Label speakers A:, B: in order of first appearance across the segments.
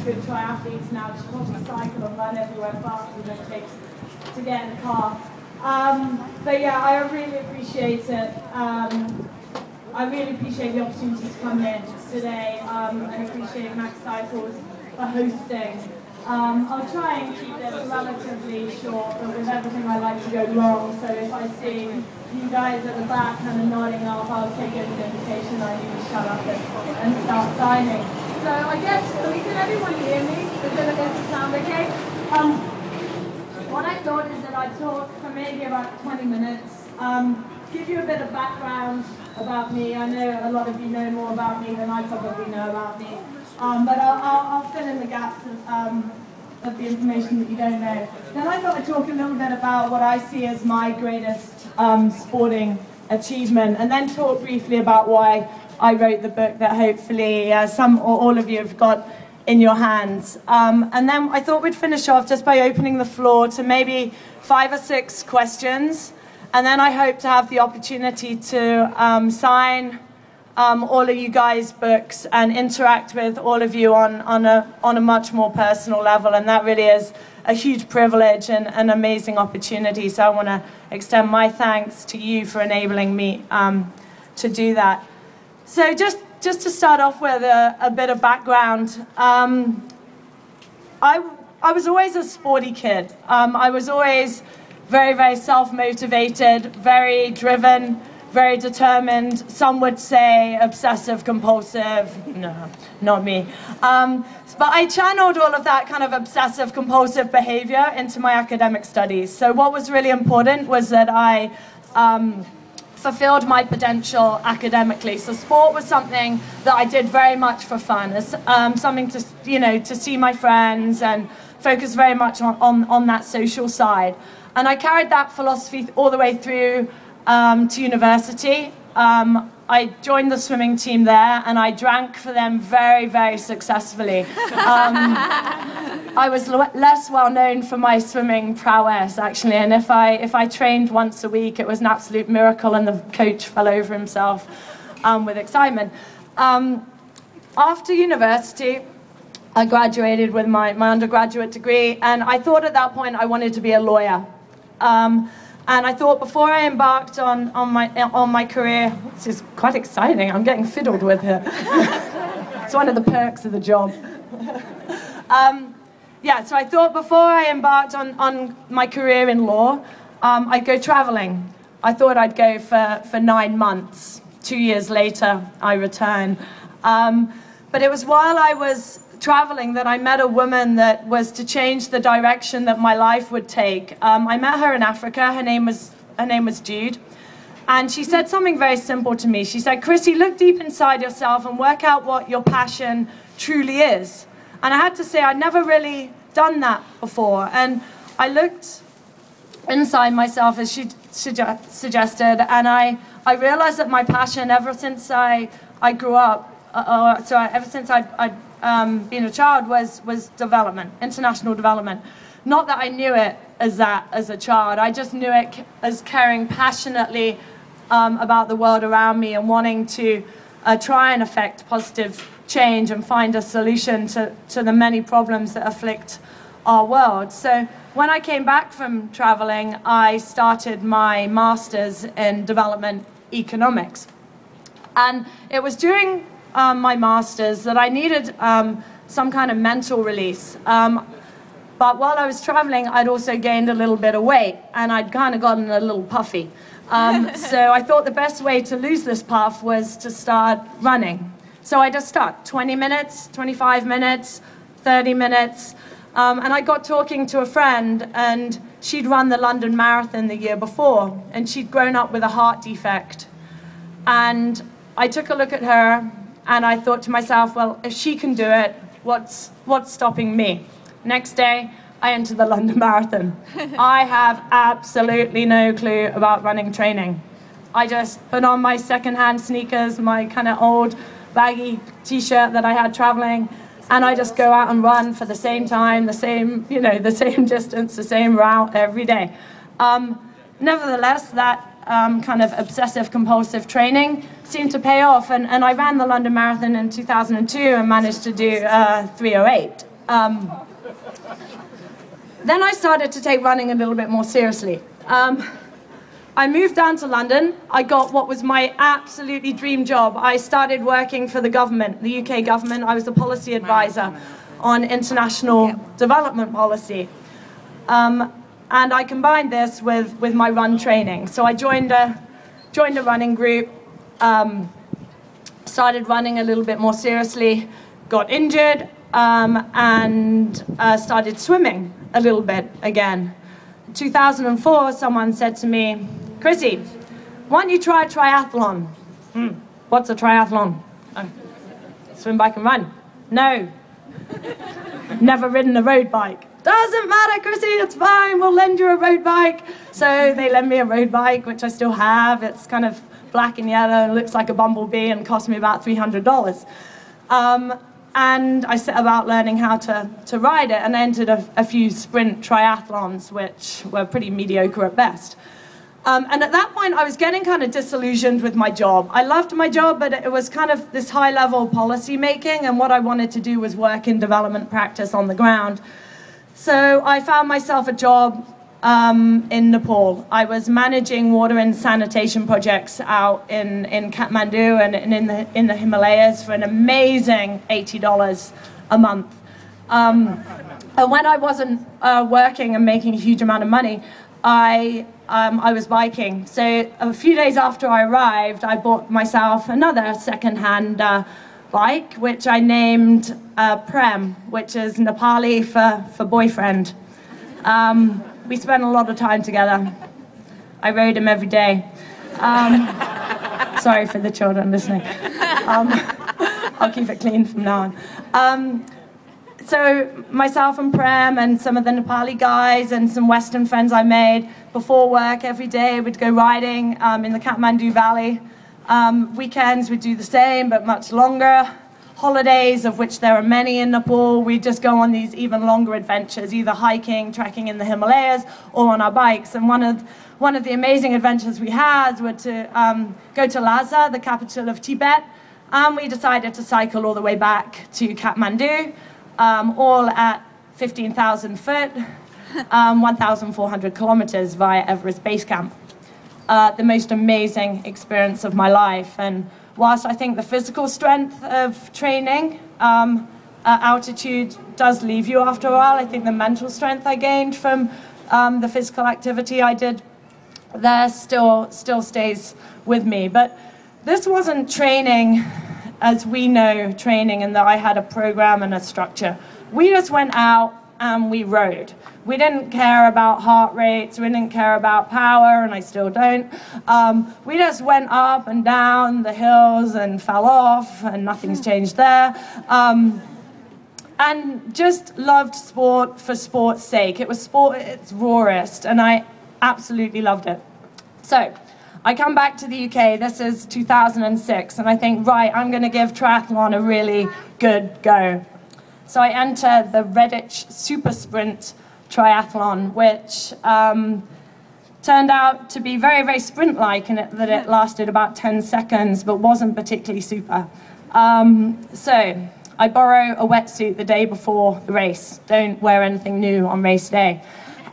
A: good triathletes now just probably cycle and run everywhere faster than it takes to get in the car. But yeah, I really appreciate it. I really appreciate the opportunity to come in today and appreciate Mack Cycles for hosting. I'll try and keep this relatively short, but with everything I like to go long, so if I see you guys at the back kind of nodding off, I'll take it as an indication I need to shut up and start signing. So I guess, can everyone hear me? Does it sound okay? What I thought is that I'd talk for maybe about 20 minutes, give you a bit of background about me. I know a lot of you know more about me than I probably know about me. But I'll fill in the gaps of the information that you don't know. Then I thought I'd talk a little bit about what I see as my greatest sporting achievement, and then talk briefly about why I wrote the book that hopefully some or all of you have got in your hands. And then I thought we'd finish off just by opening the floor to maybe 5 or 6 questions, and then I hope to have the opportunity to sign all of you guys' books and interact with all of you on a much more personal level, and that really is a huge privilege and an amazing opportunity. So I want to extend my thanks to you for enabling me to do that. So just to start off with a bit of background, I was always a sporty kid. I was always very, very self-motivated, very driven, very determined. Some would say obsessive compulsive. No, not me. But I channeled all of that kind of obsessive compulsive behavior into my academic studies. So what was really important was that I fulfilled my potential academically. So sport was something that I did very much for fun, as something to, to see my friends and focus very much on that social side. And I carried that philosophy all the way through to university. I joined the swimming team there, and I drank for them very, very successfully. I was less well known for my swimming prowess, actually, and if I trained once a week, it was an absolute miracle, and the coach fell over himself with excitement. After university, I graduated with my undergraduate degree, and I thought at that point I wanted to be a lawyer. And I thought before I embarked on my career, this is quite exciting, I'm getting fiddled with here. It's one of the perks of the job. So I thought before I embarked on my career in law, I'd go traveling. I thought I'd go for 9 months. 2 years later, I returned. But it was while I was traveling that I met a woman that was to change the direction that my life would take. I met her in Africa. Her name was Jude, and she said something very simple to me. She said, "Chrissie, look deep inside yourself and work out what your passion truly is." And I had to say I'd never really done that before, and I looked inside myself as she suggested, and I realized that my passion ever since I grew up, ever since I'd being a child was development, international development. Not that I knew it as that as a child. I just knew it as caring passionately about the world around me and wanting to try and affect positive change and find a solution to the many problems that afflict our world. So when I came back from traveling, I started my master's in development economics. And it was during my master's that I needed some kind of mental release. But while I was traveling, I'd also gained a little bit of weight, and I'd kind of gotten a little puffy. So I thought the best way to lose this puff was to start running. So I just started 20 minutes, 25 minutes, 30 minutes. And I got talking to a friend, and she'd run the London Marathon the year before, and she'd grown up with a heart defect. And I took a look at her, and I thought to myself, well, if she can do it, what's stopping me? Next day, I entered the London Marathon. I have absolutely no clue about running training. I just put on my secondhand sneakers, my kind of old baggy t-shirt that I had traveling, and I just go out and run for the same time, the same distance, the same route every day. Nevertheless, that kind of obsessive-compulsive training seemed to pay off, and I ran the London Marathon in 2002 and managed to do 3:08. Then I started to take running a little bit more seriously. I moved down to London. I got what was my absolutely dream job. I started working for the government, the UK government. I was the policy advisor on international development policy. And I combined this with my run training. So I joined a running group, started running a little bit more seriously, got injured, and started swimming a little bit again. In 2004, someone said to me, Chrissie, why don't you try a triathlon? What's a triathlon? Swim, bike, and run. No. Never ridden a road bike. Doesn't matter, Chrissie, it's fine, we'll lend you a road bike. So they lend me a road bike, which I still have. It's kind of black and yellow and looks like a bumblebee and cost me about $300. And I set about learning how to ride it and entered a few sprint triathlons, which were pretty mediocre at best. And at that point, I was getting kind of disillusioned with my job. I loved my job, but it was kind of this high-level policy making, and what I wanted to do was work in development practice on the ground. So I found myself a job in Nepal. I was managing water and sanitation projects out in Kathmandu and in the Himalayas for an amazing $80 a month. And when I wasn't working and making a huge amount of money, I was biking. So a few days after I arrived, I bought myself another second-hand bike, which I named Prem, which is Nepali for boyfriend. We spent a lot of time together. I rode him every day. Sorry for the children listening. I'll keep it clean from now on. So myself and Prem and some of the Nepali guys and some Western friends I made before work every day would go riding in the Kathmandu Valley. Weekends we'd do the same, but much longer. Holidays, of which there are many in Nepal, we'd just go on these even longer adventures, either hiking, trekking in the Himalayas, or on our bikes. And one of the amazing adventures we had was to go to Lhasa, the capital of Tibet, and we decided to cycle all the way back to Kathmandu, all at 15,000 foot, 1,400 kilometers via Everest Base Camp. The most amazing experience of my life. And whilst I think the physical strength of training at altitude does leave you after a while, I think the mental strength I gained from the physical activity I did there still stays with me. But this wasn't training as we know training, in that I had a program and a structure. We just went out and we rode. We didn't care about heart rates, we didn't care about power, and I still don't. We just went up and down the hills and fell off, and nothing's changed there. And just loved sport for sport's sake. It was sport at its rawest, and I absolutely loved it. So I come back to the UK, this is 2006, and I think, right, I'm gonna give triathlon a really good go. So I enter the Redditch Super Sprint Triathlon, which turned out to be very, very sprint-like in that it lasted about 10 seconds, but wasn't particularly super. So I borrow a wetsuit the day before the race. Don't wear anything new on race day.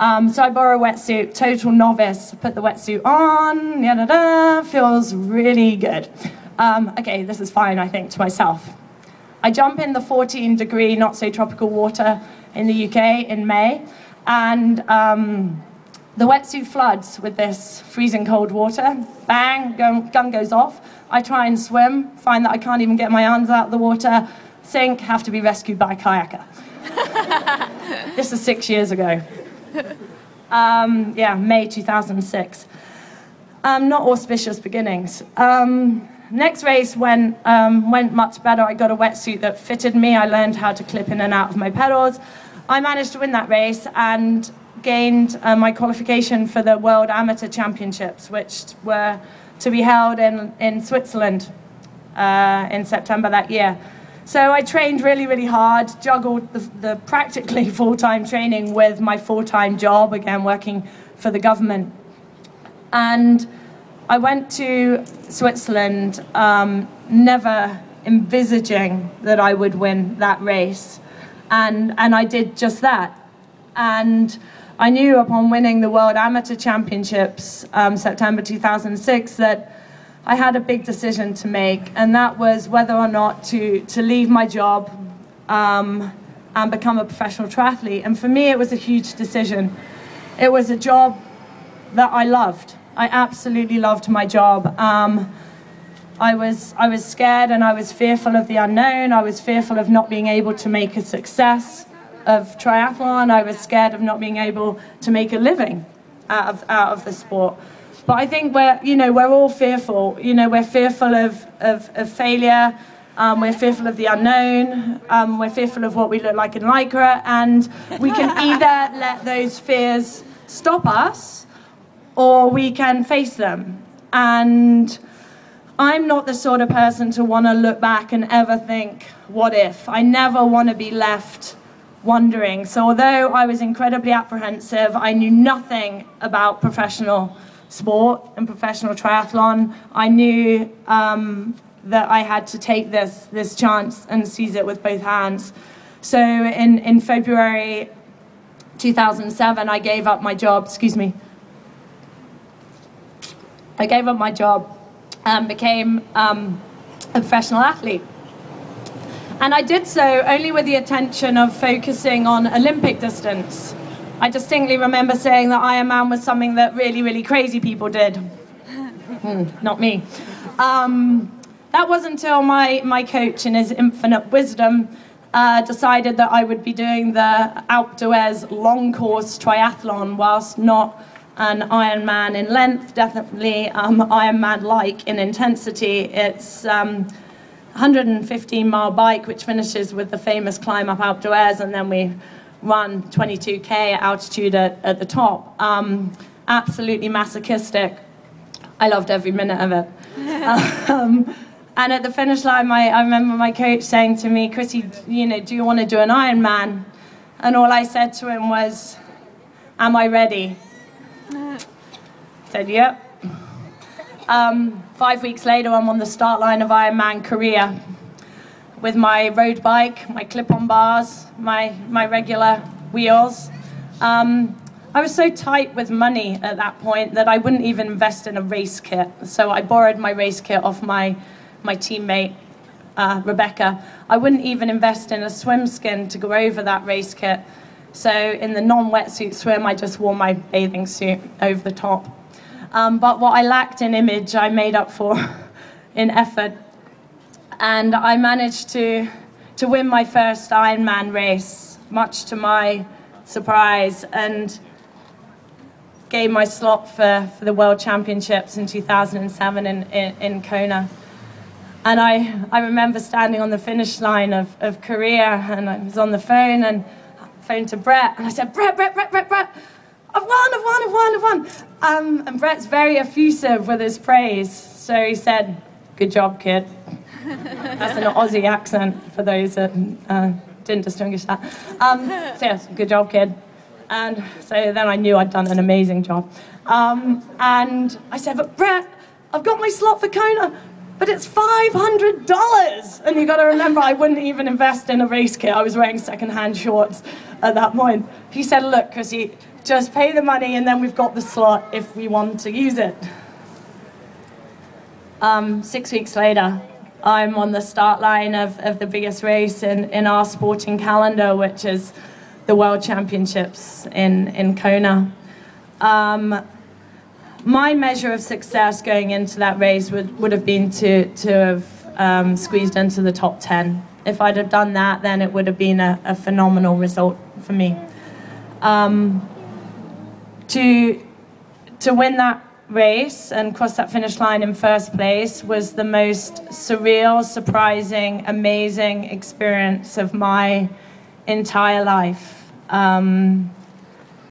A: So I borrow a wetsuit, total novice, put the wetsuit on, yada-da, feels really good. Okay, this is fine, I think, to myself. I jump in the 14-degree, not-so-tropical water in the UK in May, and the wetsuit floods with this freezing cold water. Bang, gun goes off. I try and swim, find that I can't even get my arms out of the water, sink, have to be rescued by a kayaker. This is 6 years ago. Yeah, May 2006. Not auspicious beginnings. Next race went much better. I got a wetsuit that fitted me. I learned how to clip in and out of my pedals. I managed to win that race and gained my qualification for the World Amateur Championships, which were to be held in Switzerland in September that year. So I trained really, really hard, juggled the practically full-time training with my full-time job, again working for the government. And I went to Switzerland never envisaging that I would win that race. And I did just that. And I knew upon winning the World Amateur Championships, September 2006, that I had a big decision to make, and that was whether or not to leave my job and become a professional triathlete. And for me, it was a huge decision. It was a job that I loved. I absolutely loved my job. I was scared and I was fearful of the unknown. I was fearful of not being able to make a success of triathlon. I was scared of not being able to make a living out of the sport. But I think we're all fearful. We're fearful of failure. We're fearful of the unknown. We're fearful of what we look like in Lycra, and we can either let those fears stop us, or we can face them. And I'm not the sort of person to want to look back and ever think, what if? I never want to be left wondering. So although I was incredibly apprehensive, I knew nothing about professional sport and professional triathlon. I knew that I had to take this chance and seize it with both hands. So in February 2007, I gave up my job, I gave up my job and became a professional athlete. And I did so only with the intention of focusing on Olympic distance. I distinctly remember saying that Ironman was something that really, really crazy people did. Not me. That wasn't until my coach, in his infinite wisdom, decided that I would be doing the Alpe d'Huez long course triathlon, whilst not an Ironman in length, definitely Ironman-like in intensity. It's 115-mile bike, which finishes with the famous climb up Alpe d'Huez, and then we run 22K altitude at the top. Absolutely masochistic. I loved every minute of it. And at the finish line, I remember my coach saying to me, Chrissie, do you want to do an Ironman? And all I said to him was, am I ready? I said, yep. 5 weeks later, I'm on the start line of Ironman Korea with my road bike, my clip-on bars, my regular wheels. I was so tight with money at that point that I wouldn't even invest in a race kit. So I borrowed my race kit off my teammate, Rebecca. I wouldn't even invest in a swim skin to go over that race kit. So in the non-wetsuit swim, I just wore my bathing suit over the top. But what I lacked in image, I made up for in effort. And I managed to win my first Ironman race, much to my surprise, and gained my slot for the World Championships in 2007 in Kona. And I remember standing on the finish line of Korea, and I was on the phone, and I phoned to Brett, and I said, Brett, I've won. And Brett's very effusive with his praise. So he said, good job, kid. That's an Aussie accent for those that didn't distinguish that. So yes, good job, kid. And so then I knew I'd done an amazing job. And I said, but Brett, I've got my slot for Kona, but it's $500. And you got to remember, I wouldn't even invest in a race kit. I was wearing second-hand shorts at that point. He said, look, Chrissie, just pay the money and then we've got the slot if we want to use it. 6 weeks later, I'm on the start line of the biggest race in our sporting calendar, which is the World Championships in Kona. My measure of success going into that race would have been to have squeezed into the top 10. If I'd have done that, then it would have been a phenomenal result for me. To win that race and cross that finish line in first place was the most surreal, surprising, amazing experience of my entire life.